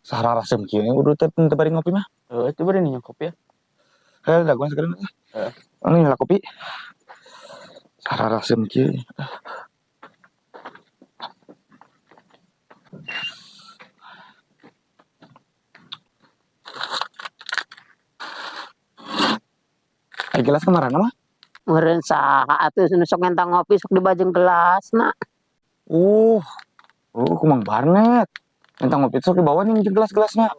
Sararasem kieu udah teu bari ngopi mah. Itu bari nih kopi ya. Daguan sekarang. Ini lah kopi. Sararasem kieu. Gelas kemarin mah? Meureun saha atuh sok ngentang ngopi sok dibajeng gelasna. Kumang Barnet. Ngentang ngopi sok dibawa nih gelas-gelasna.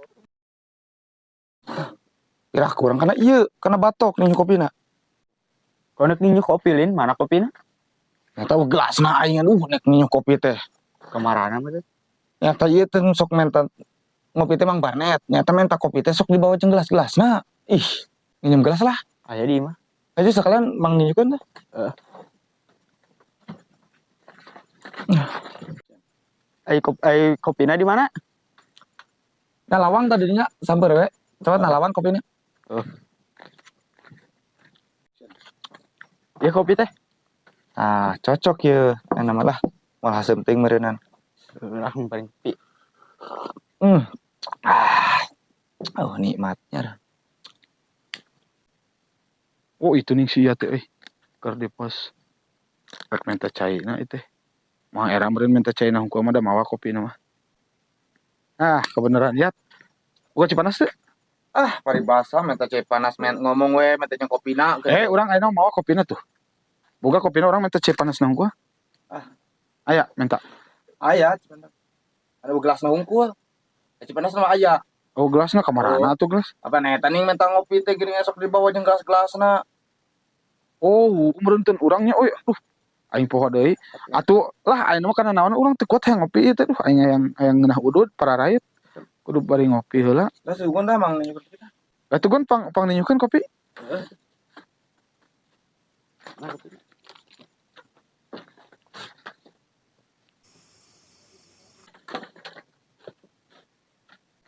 Kira kurang karena karena batok nih kopina. Konek ninyu kopi lin, mana kopina? Nyata gelasna aing nek ninyu kopi teh. Kemarana mah teh. Nyata ieu teh sok menta ngopi teh Mang Barnet. Nyata menta kopi teh sok dibawa jeung gelas-gelasna. Ih, minum gelas lah. Aya di mah. Aja sekalian Mang ninjukeun teh. Ai kopina di mana? Nah lawang tadinya samper we. Coba nalawan kopinya. Ya kopi teh. Cocok ya. Nama lah. Malah penting meureunan. Langsung paling kopi. Nikmatnya. Itu nih si teh keur di pos rek minta caina itu. Mau era meureun minta caina hungkul mah da mawa kopina mah. Kebeneran lihat. Buka Cipanas teh. Paribasa minta cai panas ngomong we minta jeung kopina. Urang ayeuna mawa kopina tuh. Boga kopina orang minta cai panas na hungkul. Aya minta. Aya, ada gelas na hungkul. Cai panas mah aya. Gelasna kamarana atuh gelas? Apa neta nih minta ngopi teh geuning esok dibawa jeung gelas-gelasna. Meureun teu urangnya aduh. Aing poho deui. Atuh lah ayeuna mah kana naon urang teu kuat hayang ngopi teh aing hayang ngeunah udud para rakyat. Kudu bari ngopi heula. Da sugun dah Mang ninjukeun kita. Atuh gun pang ninjukeun kopi.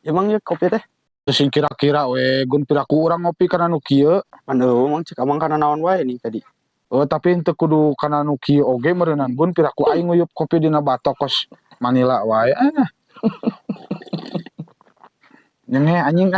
Emang ya kopi teh? Sing kira-kira we gun piraku urang ngopi kana nu kieu. Maneuh mang cek amang kana naon wae nih tadi. Tapi henteu kudu kana nu kieu oge meureunan gun piraku aing nguyup kopi dina batok kos Manila wae. Nyenge anjing